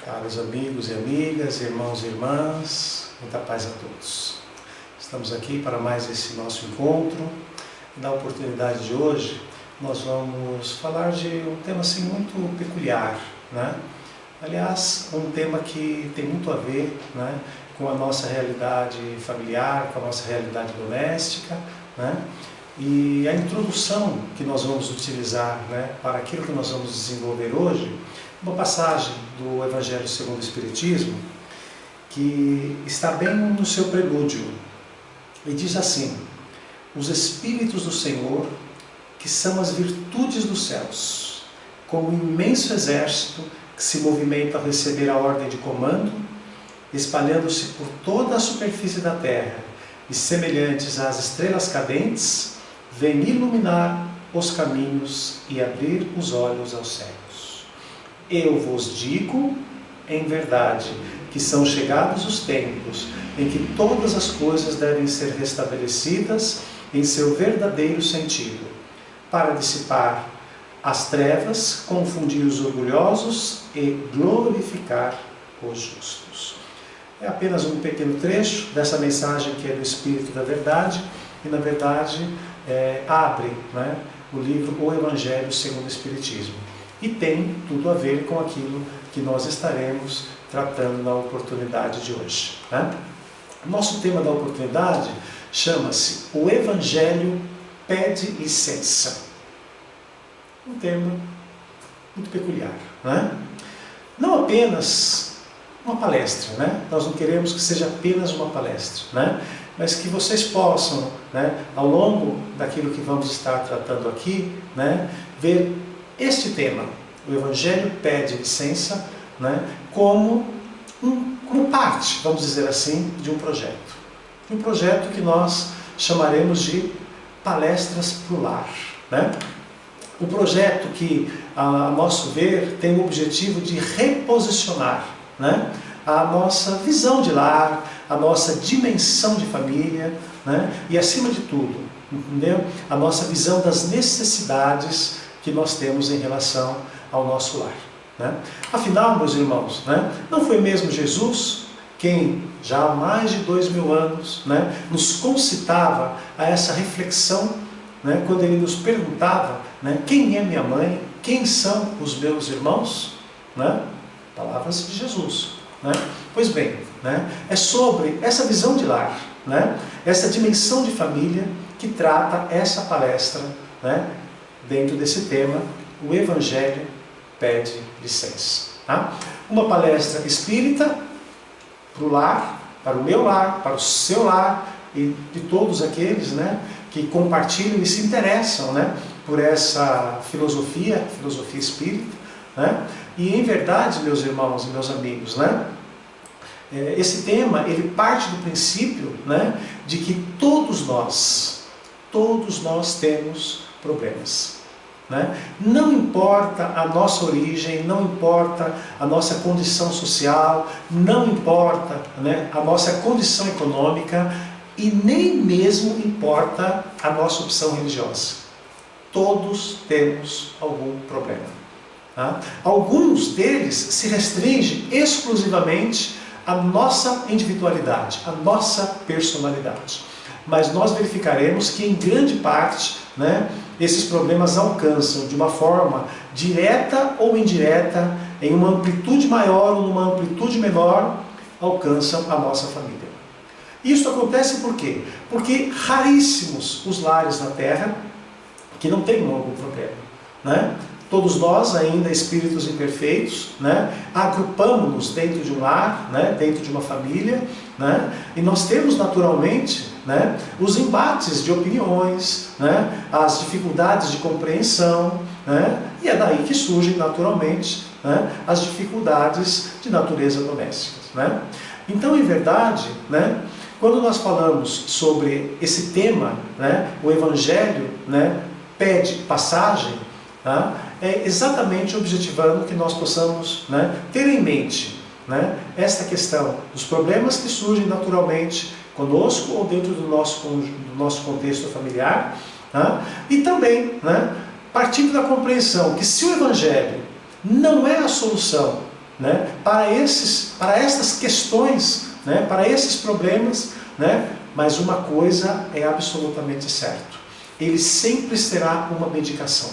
Caros amigos e amigas, irmãos e irmãs, muita paz a todos. Estamos aqui para mais esse nosso encontro. Na oportunidade de hoje, nós vamos falar de um tema assim muito peculiar, né? Aliás, um tema que tem muito a ver, né, com a nossa realidade familiar, com a nossa realidade doméstica, né? E a introdução que nós vamos utilizar, né, para aquilo que nós vamos desenvolver hoje, uma passagem do Evangelho segundo o Espiritismo, que está bem no seu prelúdio, e diz assim: os Espíritos do Senhor, que são as virtudes dos céus, como um imenso exército que se movimenta ao receber a ordem de comando, espalhando-se por toda a superfície da terra, e semelhantes às estrelas cadentes, vem iluminar os caminhos e abrir os olhos aos cegos. Eu vos digo, em verdade, que são chegados os tempos em que todas as coisas devem ser restabelecidas em seu verdadeiro sentido, para dissipar as trevas, confundir os orgulhosos e glorificar os justos. É apenas um pequeno trecho dessa mensagem que é do Espírito da Verdade, e na verdade abre, né, o livro O Evangelho segundo o Espiritismo. E tem tudo a ver com aquilo que nós estaremos tratando na oportunidade de hoje, né? Nosso tema da oportunidade chama-se O Evangelho Pede Licença. Um tema muito peculiar, né? Não apenas uma palestra, né? Nós não queremos que seja apenas uma palestra, né? Mas que vocês possam, né, ao longo daquilo que vamos estar tratando aqui, né, ver este tema, o Evangelho Pede Licença, né, como parte, vamos dizer assim, de um projeto. Um projeto que nós chamaremos de Palestras para o Lar, né? Um projeto que, a nosso ver, tem o objetivo de reposicionar, né, a nossa visão de lar, a nossa dimensão de família, né, e acima de tudo, entendeu? A nossa visão das necessidades que nós temos em relação ao nosso lar, né? Afinal, meus irmãos, né, não foi mesmo Jesus quem, já há mais de 2000 anos, né, nos concitava a essa reflexão, né, quando ele nos perguntava, né, quem é minha mãe, quem são os meus irmãos, né? Palavras de Jesus, né? Pois bem, né, é sobre essa visão de lar, né, essa dimensão de família que trata essa palestra, né, dentro desse tema, o Evangelho Pede Licença. Tá? Uma palestra espírita para o lar, para o meu lar, para o seu lar e de todos aqueles, né, que compartilham e se interessam, né, por essa filosofia espírita, né? E em verdade, meus irmãos e meus amigos, né, esse tema ele parte do princípio, né, de que todos nós temos problemas, né? Não importa a nossa origem, não importa a nossa condição social, não importa, né, a nossa condição econômica e nem mesmo importa a nossa opção religiosa. Todos temos algum problema. Tá? Alguns deles se restringem exclusivamente à nossa individualidade, à nossa personalidade. Mas nós verificaremos que em grande parte, né, esses problemas alcançam de uma forma direta ou indireta, em uma amplitude maior ou numa amplitude menor, alcançam a nossa família. Isso acontece por quê? Porque raríssimos os lares na Terra que não tenham algum problema, né? Todos nós, ainda espíritos imperfeitos, né, agrupamos-nos dentro de um lar, né, dentro de uma família, né, e nós temos naturalmente, né, os embates de opiniões, né, as dificuldades de compreensão, né, e é daí que surgem naturalmente, né, as dificuldades de natureza doméstica, né? Então, em verdade, né, quando nós falamos sobre esse tema, né, o Evangelho, né, pede passagem, tá? É exatamente objetivando que nós possamos, né, ter em mente, né, esta questão dos problemas que surgem naturalmente conosco ou dentro do nosso contexto familiar, tá? E também, né, partindo da compreensão que se o Evangelho não é a solução né, para estas questões, né, para esses problemas, né, mas uma coisa é absolutamente certo: ele sempre será uma medicação,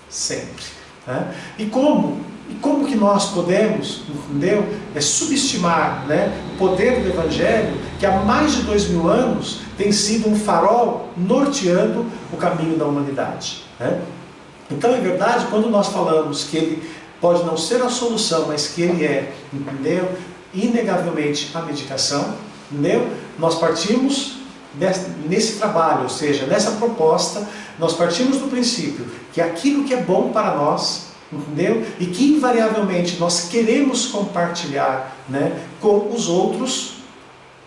sempre, né? E como que nós podemos, entendeu, subestimar, né, o poder do Evangelho, que há mais de 2000 anos tem sido um farol norteando o caminho da humanidade, né? Então, é verdade, quando nós falamos que ele pode não ser a solução, mas que ele é, entendeu, inegavelmente a medicação, entendeu? Nós partimos nesse trabalho, ou seja, nessa proposta, nós partimos do princípio que aquilo que é bom para nós, entendeu? E que invariavelmente nós queremos compartilhar, né, com os outros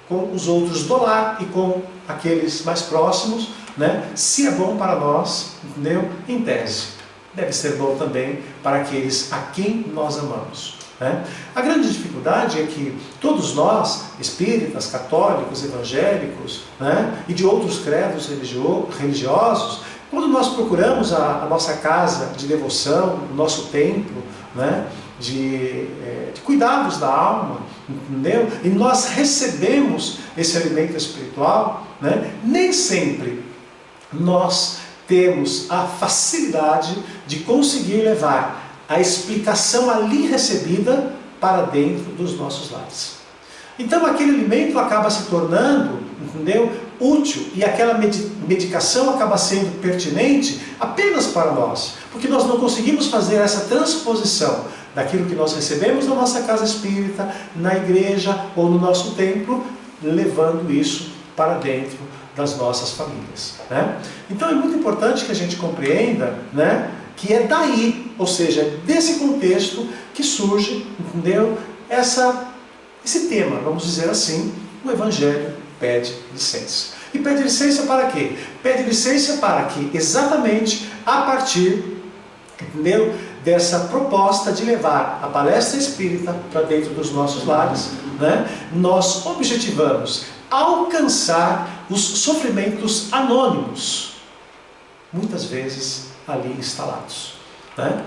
do lar e com aqueles mais próximos, né? Se é bom para nós, entendeu? Em tese, deve ser bom também para aqueles a quem nós amamos, né? A grande dificuldade é que todos nós, espíritas, católicos, evangélicos, né, e de outros credos religiosos, quando nós procuramos a nossa casa de devoção, o nosso templo, né, de cuidados da alma, entendeu? E nós recebemos esse alimento espiritual, né, nem sempre nós temos a facilidade de conseguir levar a explicação ali recebida para dentro dos nossos lares. Então aquele alimento acaba se tornando, entendeu, útil, e aquela medicação acaba sendo pertinente apenas para nós, porque nós não conseguimos fazer essa transposição daquilo que nós recebemos na nossa casa espírita, na igreja ou no nosso templo, levando isso para dentro das nossas famílias, né? Então é muito importante que a gente compreenda, né, que é daí, ou seja, desse contexto que surge, entendeu, esse tema, vamos dizer assim: o Evangelho pede licença. E pede licença para quê? Pede licença para que, exatamente a partir, entendeu, dessa proposta de levar a palestra espírita para dentro dos nossos lares, né, nós objetivamos alcançar os sofrimentos anônimos, muitas vezes ali instalados, né?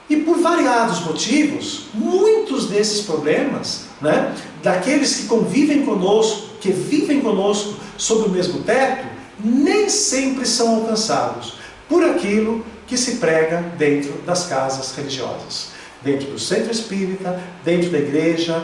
E por variados motivos, muitos desses problemas, né, daqueles que convivem conosco, que vivem conosco sob o mesmo teto, nem sempre são alcançados por aquilo que se prega dentro das casas religiosas, dentro do centro espírita, dentro da igreja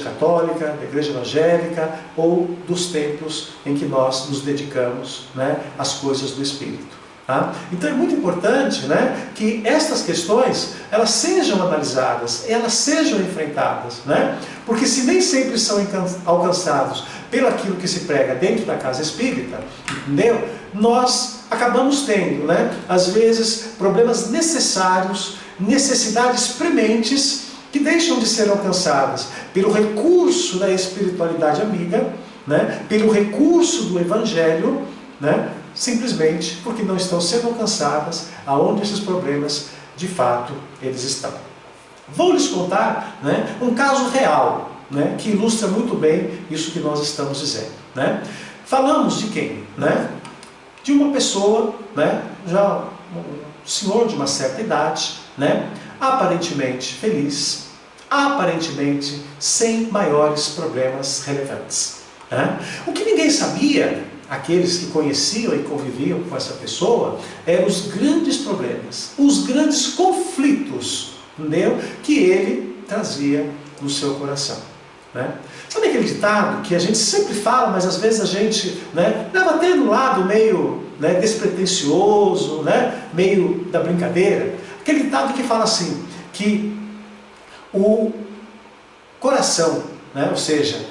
católica, da igreja evangélica ou dos templos em que nós nos dedicamos, né, às coisas do espírito. Tá? Então é muito importante, né, que estas questões elas sejam analisadas, elas sejam enfrentadas, né? Porque se nem sempre são alcançados pelo aquilo que se prega dentro da casa espírita, entendeu? Nós acabamos tendo, né, às vezes, problemas necessários, necessidades prementes que deixam de ser alcançadas pelo recurso da espiritualidade amiga, né, pelo recurso do Evangelho, né, simplesmente porque não estão sendo alcançadas aonde esses problemas de fato eles estão. Vou lhes contar, né, um caso real, né, que ilustra muito bem isso que nós estamos dizendo, né? Falamos de quem? Né? De uma pessoa, né, já um senhor de uma certa idade, né, aparentemente feliz, aparentemente sem maiores problemas relevantes, né? O que ninguém sabia, aqueles que conheciam e conviviam com essa pessoa, eram os grandes problemas, os grandes conflitos, entendeu, que ele trazia no seu coração, né? Sabe aquele ditado que a gente sempre fala, mas às vezes a gente, né, leva até no lado meio, né, despretensioso, né, meio da brincadeira? Aquele ditado que fala assim, que o coração, né, ou seja,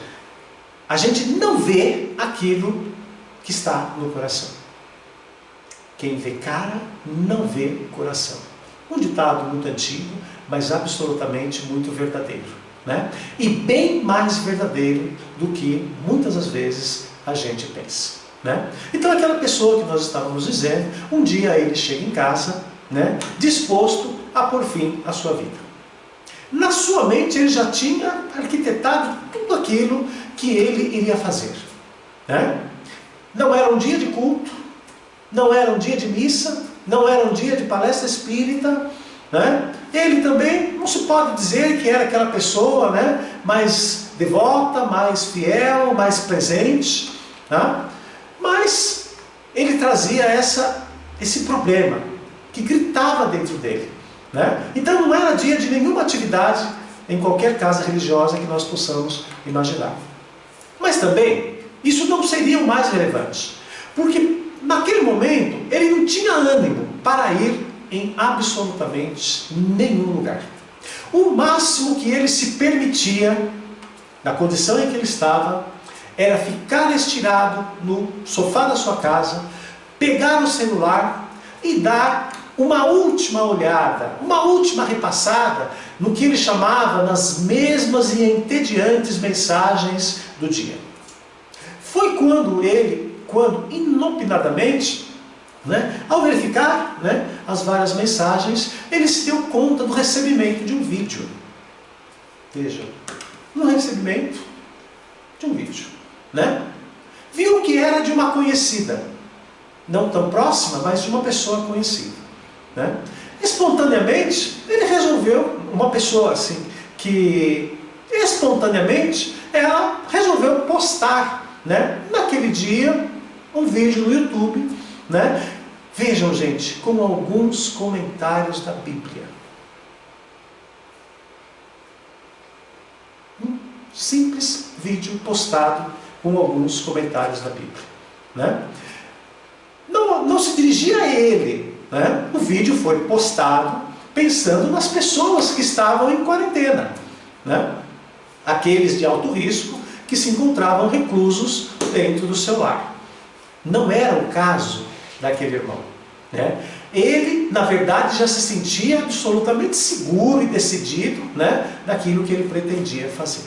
a gente não vê aquilo que está no coração. Quem vê cara não vê coração. Um ditado muito antigo, mas absolutamente muito verdadeiro, né? E bem mais verdadeiro do que muitas das vezes a gente pensa, né? Então aquela pessoa que nós estávamos dizendo, um dia ele chega em casa, né, disposto a pôr fim à sua vida. Na sua mente ele já tinha arquitetado tudo aquilo que ele iria fazer, né? Não era um dia de culto, não era um dia de missa, não era um dia de palestra espírita, né? Ele também não se pode dizer que era aquela pessoa, né, mais devota, mais fiel, mais presente, né? Mas ele trazia esse problema que gritava dentro dele, né? Então não era dia de nenhuma atividade em qualquer casa religiosa que nós possamos imaginar. Mas também, isso não seria o mais relevante, porque naquele momento ele não tinha ânimo para ir em absolutamente nenhum lugar. O máximo que ele se permitia, na condição em que ele estava, era ficar estirado no sofá da sua casa, pegar o celular e dar uma última olhada, uma última repassada no que ele chamava nas mesmas e entediantes mensagens do dia. Foi quando inopinadamente, né, ao verificar, né, as várias mensagens, ele se deu conta do recebimento de um vídeo. Veja, no recebimento de um vídeo, né? Viu que era de uma conhecida, não tão próxima, mas de uma pessoa conhecida, né? Espontaneamente, ele resolveu, uma pessoa assim, que espontaneamente, ela resolveu postar, né, naquele dia, um vídeo no YouTube, né? Vejam, gente, com alguns comentários da Bíblia. Um simples vídeo postado com alguns comentários da Bíblia, né? Não se dirigia a ele, né? O vídeo foi postado pensando nas pessoas que estavam em quarentena, né? Aqueles de alto risco que se encontravam reclusos dentro do seu lar. Não era o caso daquele irmão, né? Ele, na verdade, já se sentia absolutamente seguro e decidido, né, daquilo que ele pretendia fazer,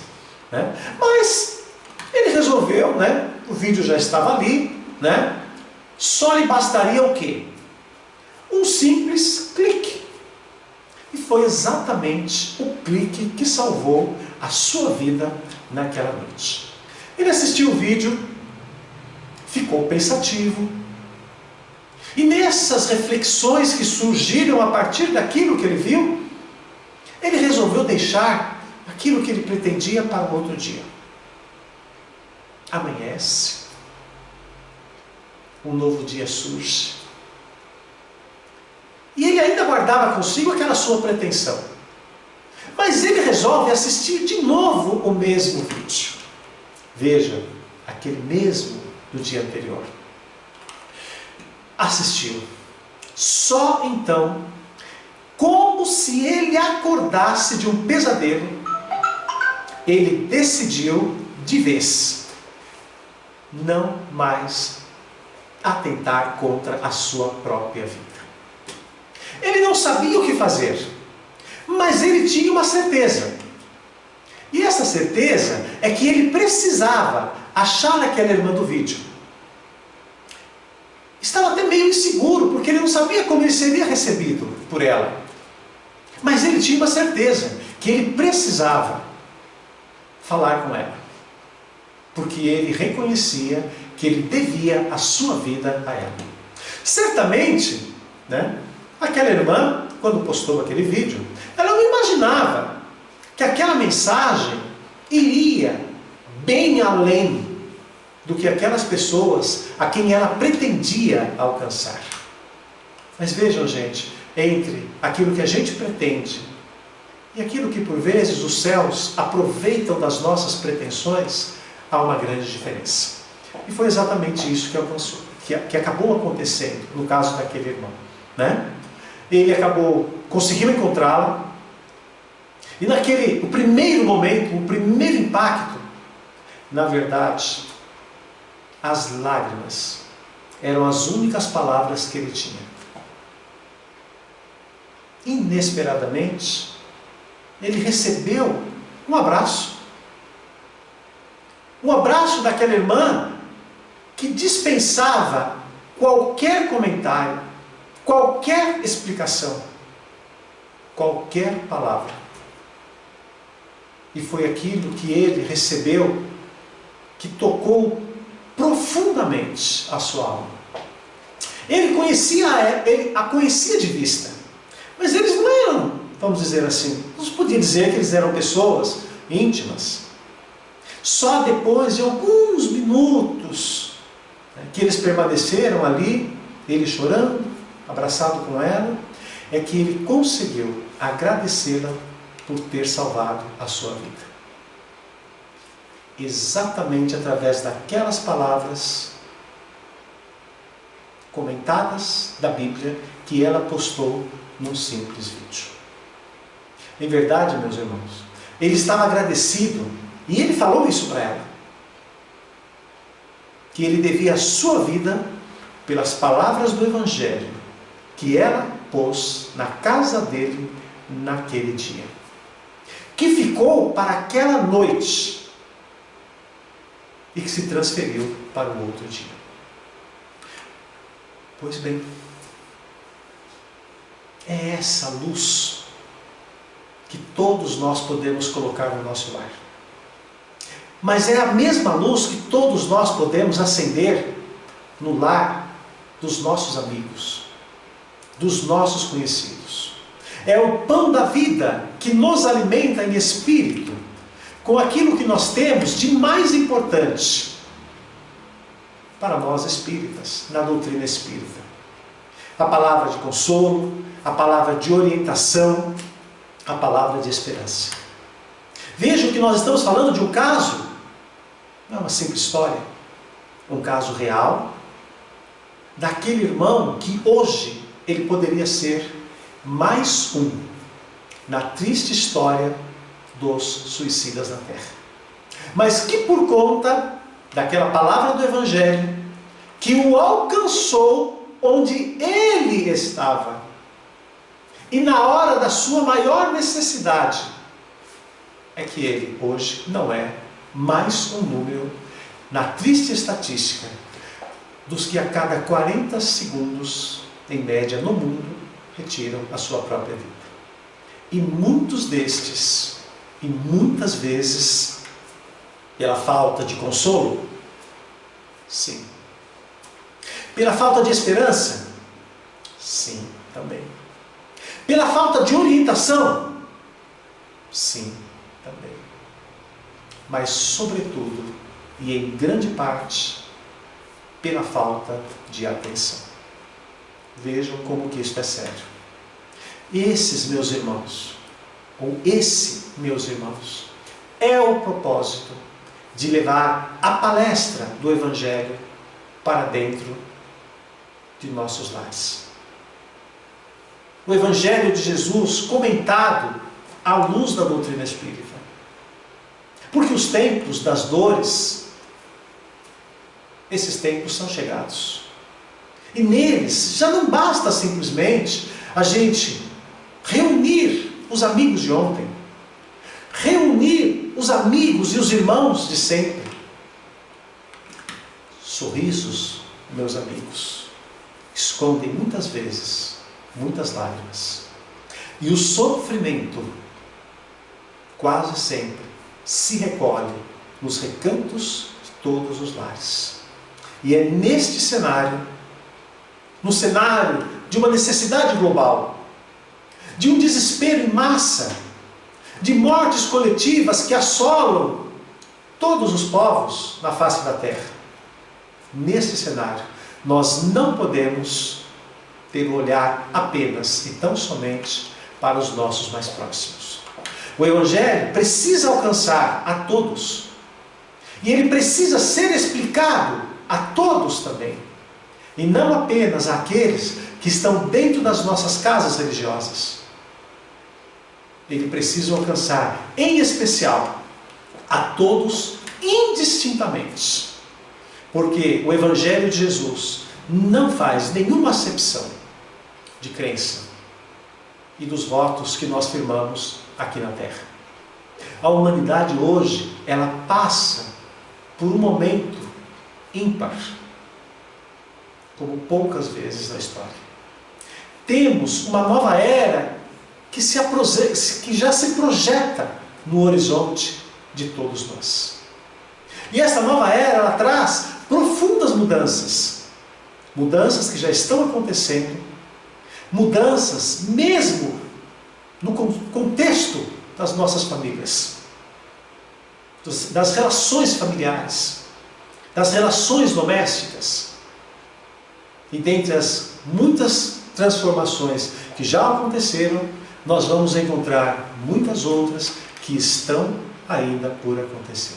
né? Mas ele resolveu, né, o vídeo já estava ali, né? Só lhe bastaria o quê? Um simples clique. E foi exatamente o clique que salvou a sua vida naquela noite. Ele assistiu o vídeo, ficou pensativo, e nessas reflexões que surgiram a partir daquilo que ele viu, ele resolveu deixar aquilo que ele pretendia para um outro dia. Amanhece, um novo dia surge, e ele ainda guardava consigo aquela sua pretensão. Mas ele resolve assistir de novo o mesmo vídeo. Veja, aquele mesmo do dia anterior. Assistiu. Só então, como se ele acordasse de um pesadelo, ele decidiu de vez não mais atentar contra a sua própria vida. Ele não sabia o que fazer, mas ele tinha uma certeza. E essa certeza é que ele precisava achar aquela irmã do vídeo. Estava até meio inseguro, porque ele não sabia como ele seria recebido por ela. Mas ele tinha uma certeza, que ele precisava falar com ela. Porque ele reconhecia que ele devia a sua vida a ela. Certamente, né, aquela irmã, quando postou aquele vídeo, ela não imaginava que aquela mensagem iria bem além do que aquelas pessoas a quem ela pretendia alcançar. Mas vejam, gente, entre aquilo que a gente pretende e aquilo que por vezes os céus aproveitam das nossas pretensões, há uma grande diferença. E foi exatamente isso que alcançou, que acabou acontecendo no caso daquele irmão, né? Ele conseguiu encontrá-la, e o primeiro momento, o primeiro impacto, na verdade, as lágrimas eram as únicas palavras que ele tinha. Inesperadamente, ele recebeu um abraço. Um abraço daquela irmã que dispensava qualquer comentário, qualquer explicação, qualquer palavra. E foi aquilo que ele recebeu que tocou profundamente a sua alma. Ele a conhecia de vista, mas eles não eram vamos dizer assim, não se podia dizer que eles eram pessoas íntimas. Só depois de alguns minutos, né, que eles permaneceram ali, ele chorando, abraçado com ela, é que ele conseguiu agradecê-la por ter salvado a sua vida. Exatamente através daquelas palavras comentadas da Bíblia que ela postou num simples vídeo. Em verdade, meus irmãos, ele estava agradecido, e ele falou isso para ela, que ele devia a sua vida pelas palavras do Evangelho que ela pôs na casa dele naquele dia, que ficou para aquela noite e que se transferiu para o outro dia. Pois bem, é essa luz que todos nós podemos colocar no nosso lar. Mas é a mesma luz que todos nós podemos acender no lar dos nossos amigos, dos nossos conhecidos. É o pão da vida que nos alimenta em espírito, com aquilo que nós temos de mais importante para nós espíritas, na doutrina espírita. A palavra de consolo, a palavra de orientação, a palavra de esperança. Vejam que nós estamos falando de um caso, não é uma simples história, um caso real, daquele irmão que hoje ele poderia ser mais um na triste história dos suicidas na terra. Mas que por conta daquela palavra do Evangelho, que o alcançou onde ele estava, e na hora da sua maior necessidade, é que ele hoje não é mais um número na triste estatística dos que a cada 40 segundos, em média no mundo, retiram a sua própria vida. E muitos destes, e muitas vezes, pela falta de consolo? Sim. Pela falta de esperança? Sim, também. Pela falta de orientação? Sim, também. Mas, sobretudo, e em grande parte, pela falta de atenção. Vejam como que isto é sério. Esses, meus irmãos, ou esse, meus irmãos, é o propósito de levar a palestra do Evangelho para dentro de nossos lares. O Evangelho de Jesus comentado à luz da doutrina espírita. Porque os tempos das dores, esses tempos são chegados. E neles já não basta simplesmente a gente reunir os amigos de ontem, reunir os amigos e os irmãos de sempre. Sorrisos, meus amigos, escondem muitas vezes muitas lágrimas. E o sofrimento quase sempre se recolhe nos recantos de todos os lares. E é neste cenário, no cenário de uma necessidade global, de um desespero em massa, de mortes coletivas que assolam todos os povos na face da terra. Nesse cenário, nós não podemos ter o olhar apenas e tão somente para os nossos mais próximos. O Evangelho precisa alcançar a todos. E ele precisa ser explicado a todos também. E não apenas àqueles que estão dentro das nossas casas religiosas. Ele precisa alcançar, em especial, a todos indistintamente. Porque o Evangelho de Jesus não faz nenhuma acepção de crença e dos votos que nós firmamos aqui na Terra. A humanidade hoje, ela passa por um momento ímpar, como poucas vezes na história. Temos uma nova era que já se projeta no horizonte de todos nós. E essa nova era, ela traz profundas mudanças. Mudanças que já estão acontecendo. Mudanças mesmo no contexto das nossas famílias, das relações familiares, das relações domésticas. E dentre as muitas transformações que já aconteceram, nós vamos encontrar muitas outras que estão ainda por acontecer.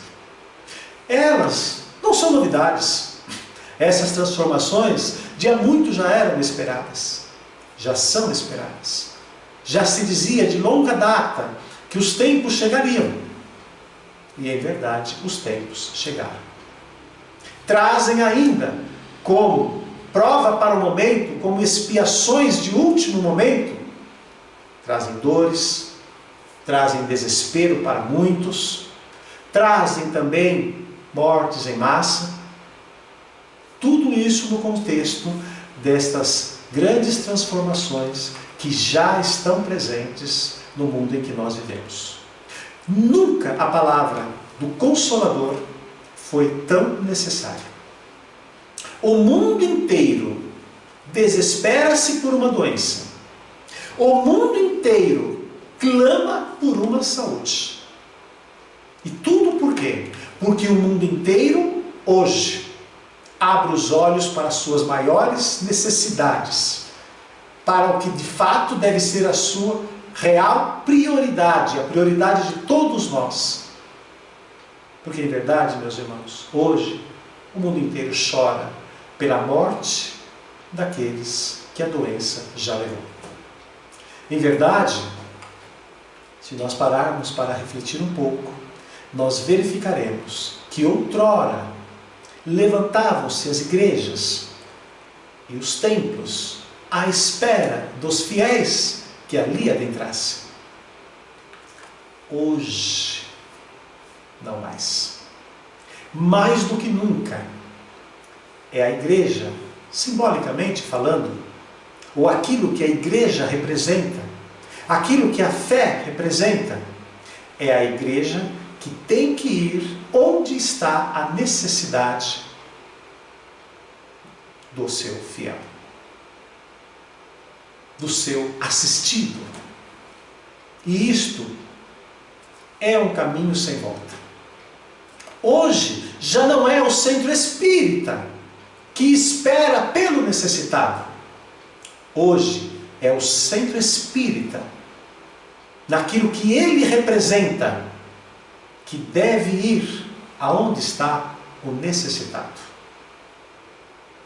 Elas não são novidades. Essas transformações de há muito já eram esperadas, já são esperadas. Já se dizia de longa data que os tempos chegariam. E em verdade, os tempos chegaram. Trazem ainda como prova para o momento, como expiações de último momento, trazem dores, trazem desespero para muitos, trazem também mortes em massa. Tudo isso no contexto destas grandes transformações que já estão presentes no mundo em que nós vivemos. Nunca a palavra do Consolador foi tão necessária. O mundo inteiro desespera-se por uma doença. O mundo inteiro clama por uma saúde. E tudo por quê? Porque o mundo inteiro, hoje, abre os olhos para as suas maiores necessidades, para o que de fato deve ser a sua real prioridade, a prioridade de todos nós. Porque em verdade, meus irmãos, hoje o mundo inteiro chora pela morte daqueles que a doença já levou. Em verdade, se nós pararmos para refletir um pouco, nós verificaremos que outrora levantavam-se as igrejas e os templos à espera dos fiéis que ali adentrassem. Hoje, não mais. Mais do que nunca, é a igreja, simbolicamente falando, ou aquilo que a igreja representa, aquilo que a fé representa, é a igreja que tem que ir onde está a necessidade do seu fiel, do seu assistido. E isto é um caminho sem volta. Hoje já não é o centro espírita que espera pelo necessitado. Hoje é o centro espírita, naquilo que ele representa, que deve ir aonde está o necessitado.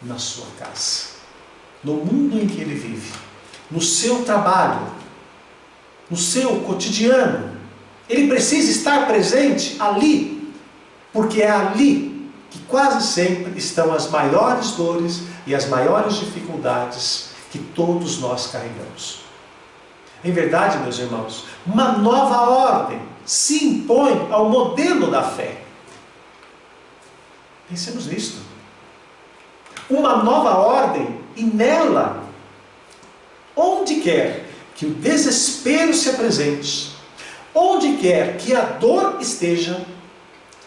Na sua casa, no mundo em que ele vive, no seu trabalho, no seu cotidiano. Ele precisa estar presente ali, porque é ali que quase sempre estão as maiores dores e as maiores dificuldades que todos nós carregamos. Em verdade, meus irmãos, uma nova ordem se impõe ao modelo da fé. Pensemos nisto. Uma nova ordem, e nela, onde quer que o desespero se apresente, onde quer que a dor esteja,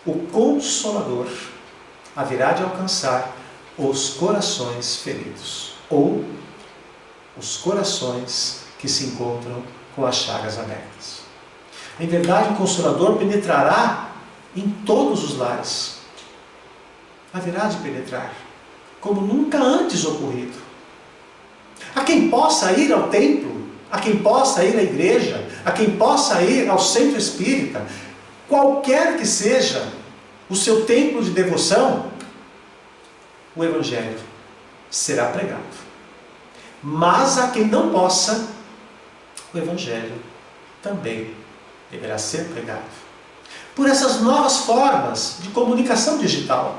o Consolador haverá de alcançar os corações feridos, ou os corações que se encontram com as chagas abertas. Em verdade, o Consolador penetrará em todos os lares. Haverá de penetrar, como nunca antes ocorrido. A quem possa ir ao templo, a quem possa ir à igreja, a quem possa ir ao centro espírita, qualquer que seja o seu templo de devoção, o Evangelho será pregado. Mas a quem não possa, o Evangelho também deverá ser pregado. Por essas novas formas de comunicação digital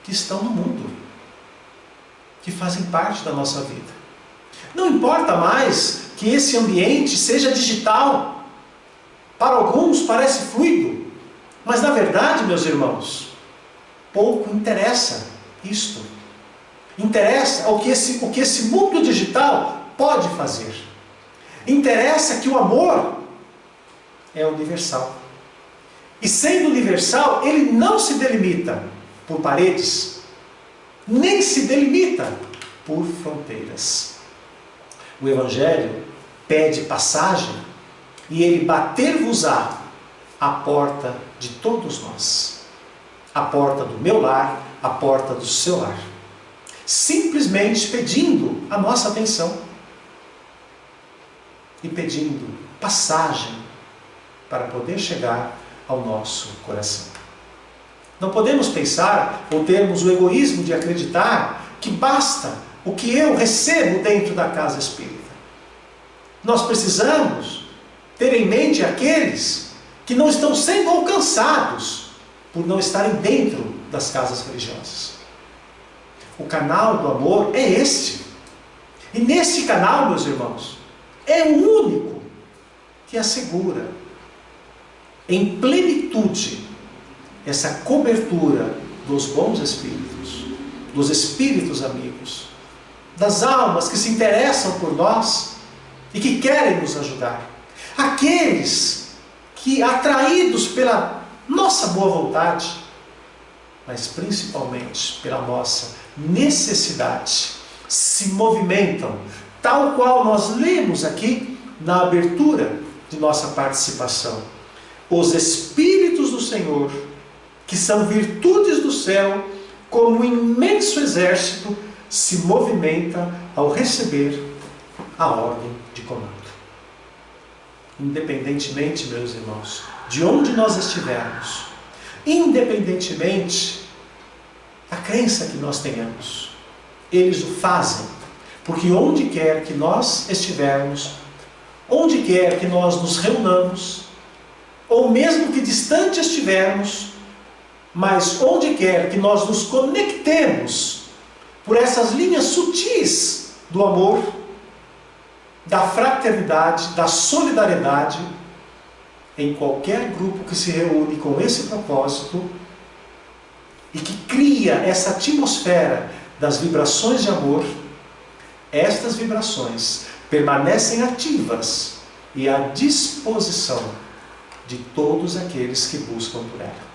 que estão no mundo, que fazem parte da nossa vida. Não importa mais que esse ambiente seja digital. Para alguns parece fluido, mas na verdade, meus irmãos, pouco interessa isto. Interessa o que esse mundo digital pode fazer. Interessa que o amor é universal. E sendo universal, ele não se delimita por paredes, nem se delimita por fronteiras. O Evangelho pede passagem e Ele bater-vos-á a porta de todos nós. A porta do meu lar, a porta do seu lar. Simplesmente pedindo a nossa atenção. E pedindo passagem para poder chegar ao nosso coração. Não podemos pensar ou termos o egoísmo de acreditar que basta o que eu recebo dentro da casa espírita. Nós precisamos ter em mente aqueles que não estão sendo alcançados por não estarem dentro das casas religiosas. O canal do amor é este. E nesse canal, meus irmãos, é o único que assegura em plenitude essa cobertura dos bons espíritos, dos espíritos amigos, das almas que se interessam por nós e que querem nos ajudar. Aqueles que, atraídos pela nossa boa vontade, mas principalmente pela nossa necessidade, se movimentam, tal qual nós lemos aqui na abertura de nossa participação. Os Espíritos do Senhor, que são virtudes do céu, como um imenso exército, se movimenta ao receber a ordem de comando. Independentemente, meus irmãos, de onde nós estivermos, independentemente da crença que nós tenhamos, eles o fazem, porque onde quer que nós estivermos, onde quer que nós nos reunamos, ou mesmo que distante estivermos, mas onde quer que nós nos conectemos por essas linhas sutis do amor, da fraternidade, da solidariedade, em qualquer grupo que se reúne com esse propósito e que cria essa atmosfera das vibrações de amor, estas vibrações permanecem ativas e à disposição de todos aqueles que buscam por ela.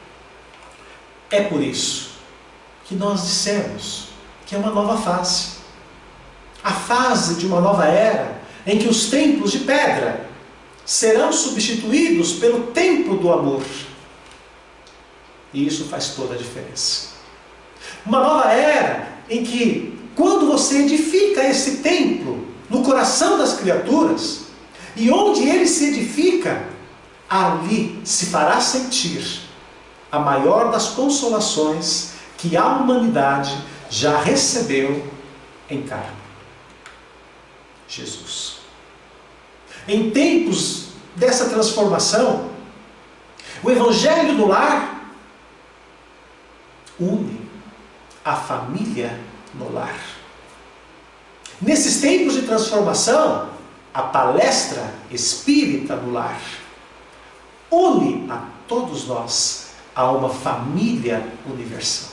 É por isso que nós dissemos que é uma nova fase. A fase de uma nova era em que os templos de pedra serão substituídos pelo templo do amor. E isso faz toda a diferença. Uma nova era em que, quando você edifica esse templo no coração das criaturas, e onde ele se edifica, ali se fará sentir a maior das consolações que a humanidade já recebeu em carne: Jesus. Em tempos dessa transformação, o Evangelho do Lar une a família no lar. Nesses tempos de transformação, a palestra espírita no lar une a todos nós a uma família universal.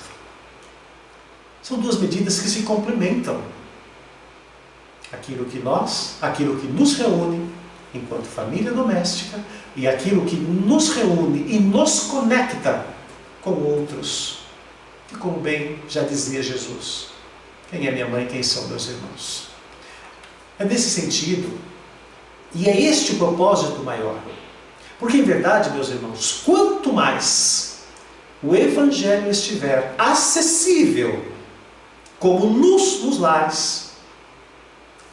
São duas medidas que se complementam. Aquilo que nos reúne enquanto família doméstica, e aquilo que nos reúne e nos conecta com outros. E como bem já dizia Jesus: quem é minha mãe, quem são meus irmãos? É nesse sentido, e é este o propósito maior. Porque em verdade, meus irmãos, quanto mais o Evangelho estiver acessível como luz nos lares,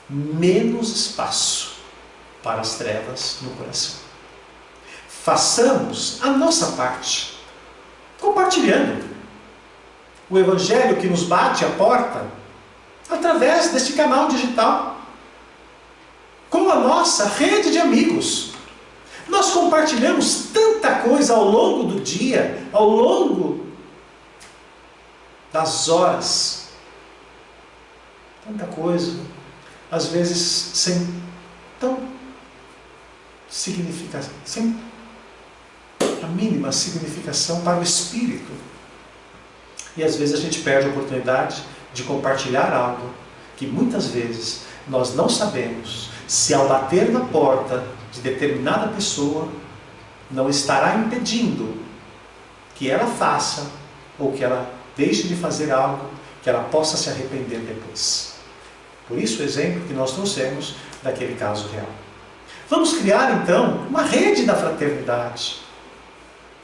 menos espaço para as trevas no coração. Façamos a nossa parte, compartilhando o Evangelho que nos bate à porta através deste canal digital, com a nossa rede de amigos. Nós compartilhamos tanta coisa ao longo do dia, ao longo das horas, tanta coisa, às vezes sem a mínima significação para o espírito. E às vezes a gente perde a oportunidade de compartilhar algo que muitas vezes nós não sabemos se, ao bater na porta de determinada pessoa, não estará impedindo que ela faça ou que ela deixe de fazer algo que ela possa se arrepender depois. Por isso o exemplo que nós trouxemos daquele caso real. Vamos criar então uma rede da fraternidade,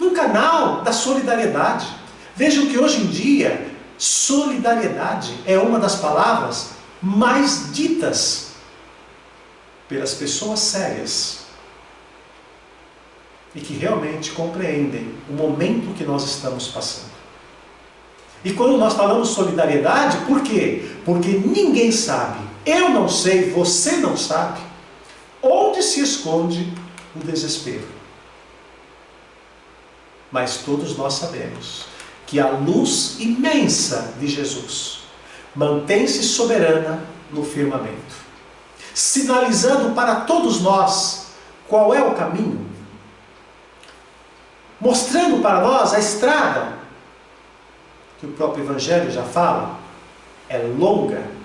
um canal da solidariedade. Vejam que hoje em dia, solidariedade é uma das palavras mais ditas pelas pessoas sérias e que realmente compreendem o momento que nós estamos passando. E quando nós falamos solidariedade, por quê? Porque ninguém sabe, eu não sei, você não sabe, onde se esconde o desespero. Mas todos nós sabemos que a luz imensa de Jesus mantém-se soberana no firmamento, sinalizando para todos nós qual é o caminho, mostrando para nós a estrada, que o próprio Evangelho já fala, é longa,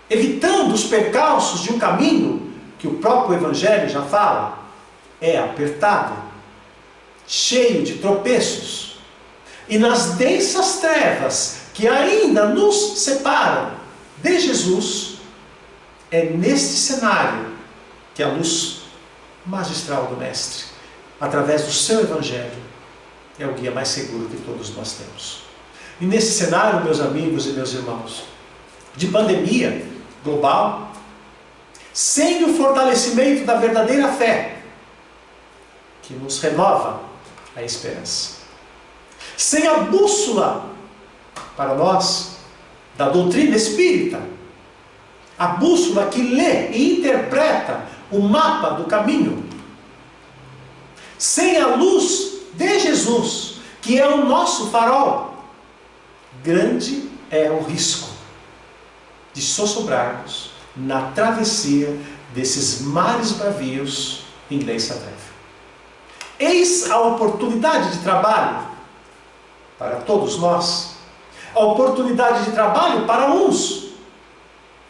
evitando os percalços de um caminho, que o próprio Evangelho já fala, é apertado, cheio de tropeços, e nas densas trevas que ainda nos separam de Jesus, é neste cenário que a luz magistral do Mestre, através do seu Evangelho, é o guia mais seguro que todos nós temos. E nesse cenário, meus amigos e meus irmãos, de pandemia global, sem o fortalecimento da verdadeira fé, que nos renova a esperança, sem a bússola para nós da doutrina espírita, a bússola que lê e interpreta o mapa do caminho, sem a luz de Jesus, que é o nosso farol, grande é o risco de sossobrarmos na travessia desses mares bravios em densa treva. Eis a oportunidade de trabalho para todos nós, a oportunidade de trabalho para uns,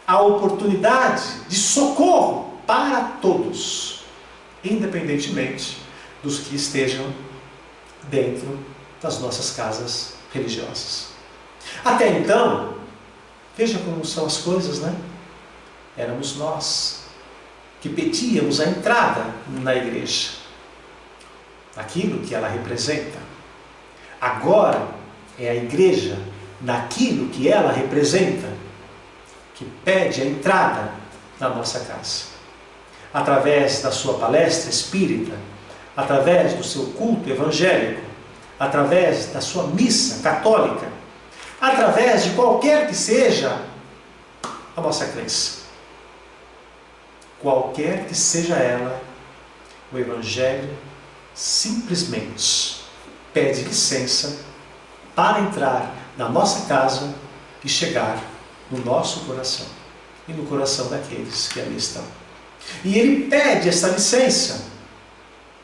a oportunidade de socorro para todos, independentemente dos que estejam dentro das nossas casas religiosas. Até então, veja como são as coisas, né? Éramos nós que pedíamos a entrada na igreja, aquilo que ela representa. Agora é a igreja, naquilo que ela representa, que pede a entrada na nossa casa. Através da sua palestra espírita, através do seu culto evangélico, através da sua missa católica, através de qualquer que seja a nossa crença. Qualquer que seja ela, o Evangelho simplesmente pede licença para entrar na nossa casa e chegar no nosso coração e no coração daqueles que ali estão. E ele pede essa licença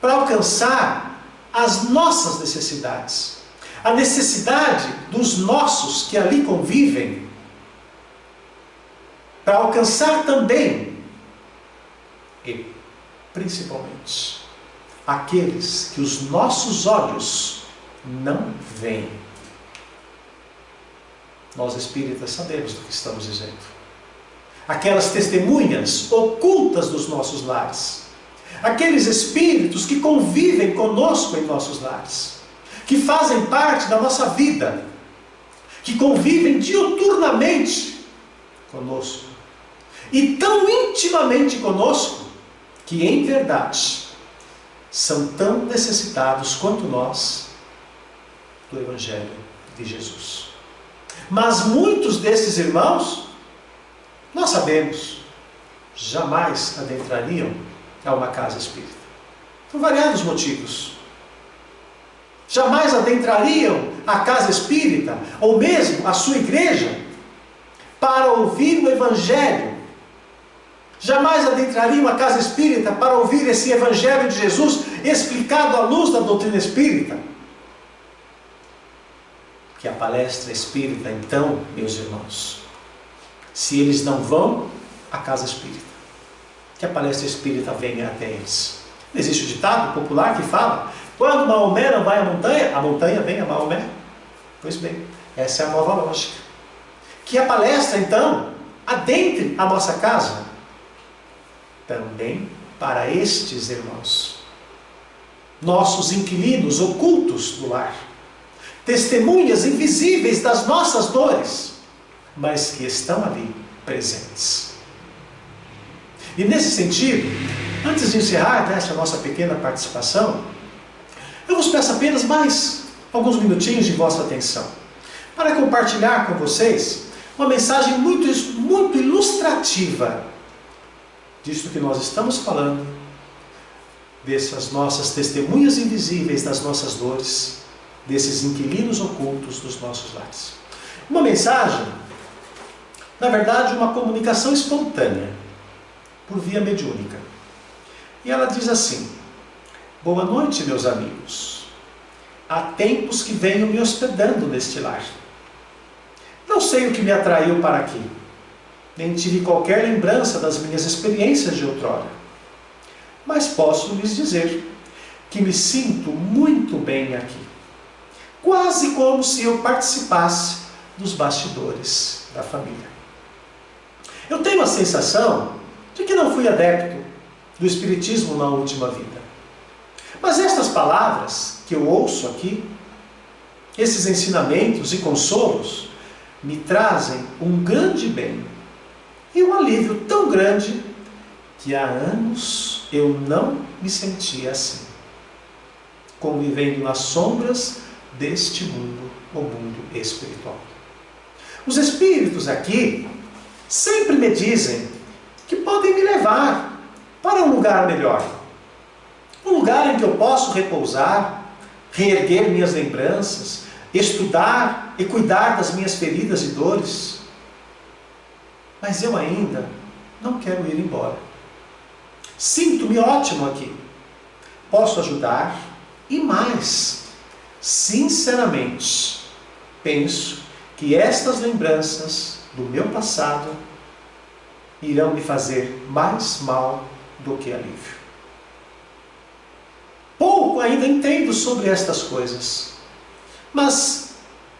para alcançar as nossas necessidades, a necessidade dos nossos que ali convivem, para alcançar também e principalmente aqueles que os nossos olhos não veem. Nós espíritas sabemos do que estamos dizendo. Aquelas testemunhas ocultas dos nossos lares, aqueles espíritos que convivem conosco em nossos lares, que fazem parte da nossa vida, que convivem diuturnamente conosco, e tão intimamente conosco, que em verdade são tão necessitados quanto nós do Evangelho de Jesus. Mas muitos desses irmãos, nós sabemos, jamais adentrariam a uma casa espírita, por variados motivos. Jamais adentrariam a casa espírita, ou mesmo a sua igreja, para ouvir o Evangelho. Jamais adentrariam a casa espírita para ouvir esse Evangelho de Jesus explicado à luz da doutrina espírita. Que a palestra espírita, então, meus irmãos, se eles não vão à casa espírita, que a palestra espírita venha até eles. Existe o ditado popular que fala: quando Maomé não vai à montanha vem a Maomé. Pois bem, essa é a nova lógica. Que a palestra, então, adentre a nossa casa, também para estes irmãos, nossos inquilinos ocultos do lar, testemunhas invisíveis das nossas dores, mas que estão ali presentes. E nesse sentido, antes de encerrar essa nossa pequena participação, eu vos peço apenas mais alguns minutinhos de vossa atenção, para compartilhar com vocês uma mensagem muito ilustrativa disso que nós estamos falando, dessas nossas testemunhas invisíveis das nossas dores, desses inquilinos ocultos dos nossos lares. Uma mensagem, na verdade, uma comunicação espontânea, por via mediúnica. E ela diz assim: boa noite, meus amigos. Há tempos que venho me hospedando neste lar. Não sei o que me atraiu para aqui, nem tive qualquer lembrança das minhas experiências de outrora. Mas posso lhes dizer que me sinto muito bem aqui, quase como se eu participasse dos bastidores da família. Eu tenho a sensação de que não fui adepto do Espiritismo na última vida. Mas estas palavras que eu ouço aqui, esses ensinamentos e consolos, me trazem um grande bem e um alívio tão grande que há anos eu não me sentia assim, convivendo nas sombras deste mundo, o mundo espiritual. Os espíritos aqui sempre me dizem que podem me levar para um lugar melhor, um lugar em que eu posso repousar, reerguer minhas lembranças, estudar e cuidar das minhas feridas e dores. Mas eu ainda não quero ir embora. Sinto-me ótimo aqui. Posso ajudar e mais, sinceramente, penso que estas lembranças do meu passado irão me fazer mais mal do que alívio. Pouco ainda entendo sobre estas coisas, mas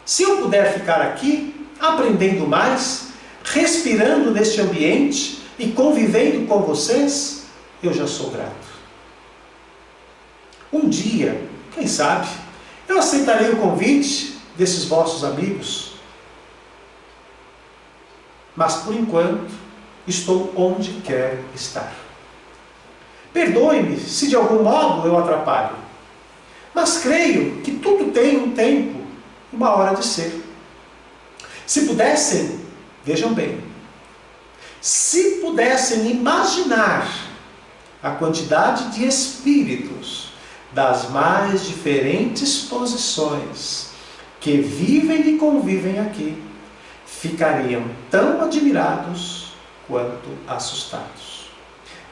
se eu puder ficar aqui, aprendendo mais, respirando neste ambiente e convivendo com vocês, eu já sou grato. Um dia, quem sabe, eu aceitarei o convite desses vossos amigos, mas por enquanto estou onde quero estar. Perdoe-me se de algum modo eu atrapalho, mas creio que tudo tem um tempo, uma hora de ser. Se pudessem, vejam bem, se pudessem imaginar a quantidade de espíritos das mais diferentes posições que vivem e convivem aqui, ficariam tão admirados quanto assustados.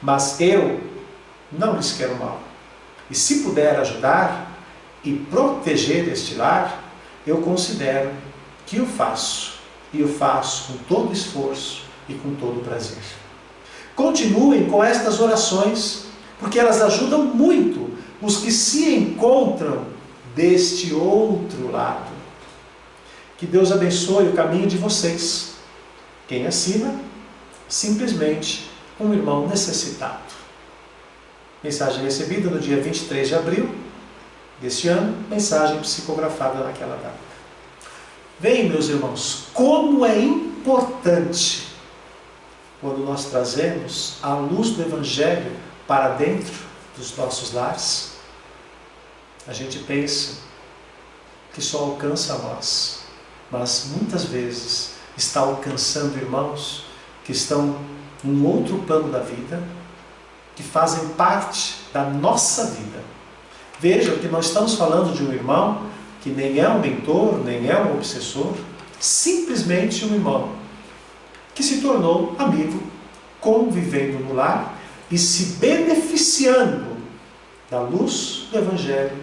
Mas eu não lhes quero mal. E se puder ajudar e proteger este lar, eu considero que o faço. E o faço com todo esforço e com todo prazer. Continuem com estas orações, porque elas ajudam muito os que se encontram deste outro lado. Que Deus abençoe o caminho de vocês. Quem assina? Simplesmente um irmão necessitado. Mensagem recebida no dia 23 de abril deste ano, mensagem psicografada naquela data. Veem, meus irmãos, como é importante quando nós trazemos a luz do Evangelho para dentro dos nossos lares. A gente pensa que só alcança a nós, mas muitas vezes está alcançando irmãos que estão num outro plano da vida, que fazem parte da nossa vida. Veja que nós estamos falando de um irmão que nem é um mentor, nem é um obsessor, simplesmente um irmão que se tornou amigo, convivendo no lar e se beneficiando da luz do Evangelho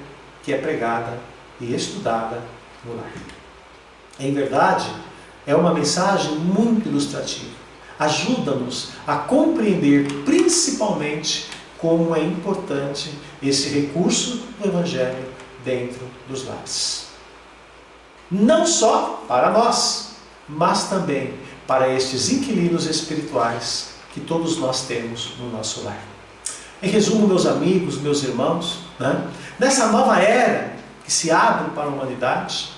que é pregada e estudada no lar. Em verdade, é uma mensagem muito ilustrativa. Ajuda-nos a compreender principalmente como é importante esse recurso do Evangelho dentro dos lares. Não só para nós, mas também para estes inquilinos espirituais que todos nós temos no nosso lar. Em resumo, meus amigos, meus irmãos, nessa nova era que se abre para a humanidade,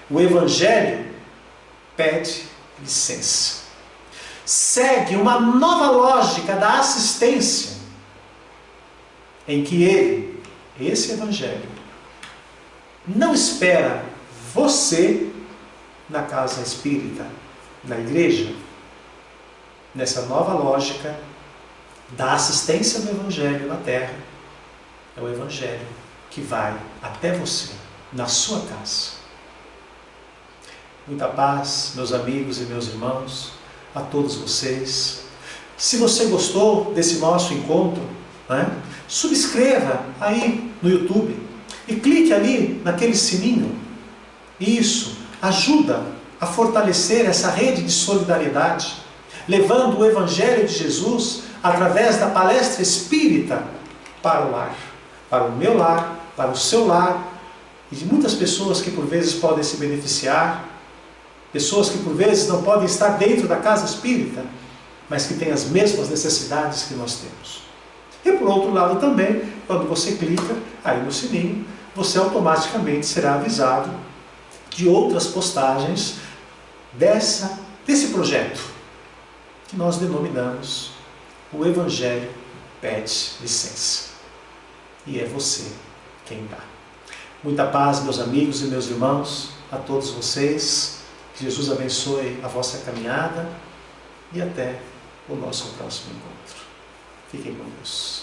o Evangelho pede licença. Segue uma nova lógica da assistência, em que esse Evangelho, não espera você na casa espírita, na igreja. Nessa nova lógica da assistência do Evangelho na Terra, é o Evangelho que vai até você, na sua casa. Muita paz, meus amigos e meus irmãos, a todos vocês. Se você gostou desse nosso encontro, subscreva aí no YouTube e clique ali naquele sininho. Isso ajuda a fortalecer essa rede de solidariedade, levando o Evangelho de Jesus através da palestra espírita para o lar, para o meu lar, para o seu lar, e de muitas pessoas que por vezes podem se beneficiar, pessoas que por vezes não podem estar dentro da casa espírita, mas que têm as mesmas necessidades que nós temos. E por outro lado também, quando você clica aí no sininho, você automaticamente será avisado de outras postagens desse projeto, que nós denominamos o Evangelho pede licença. E é você quem dá. Muita paz, meus amigos e meus irmãos, a todos vocês. Que Jesus abençoe a vossa caminhada e até o nosso próximo encontro. Fiquem com Deus.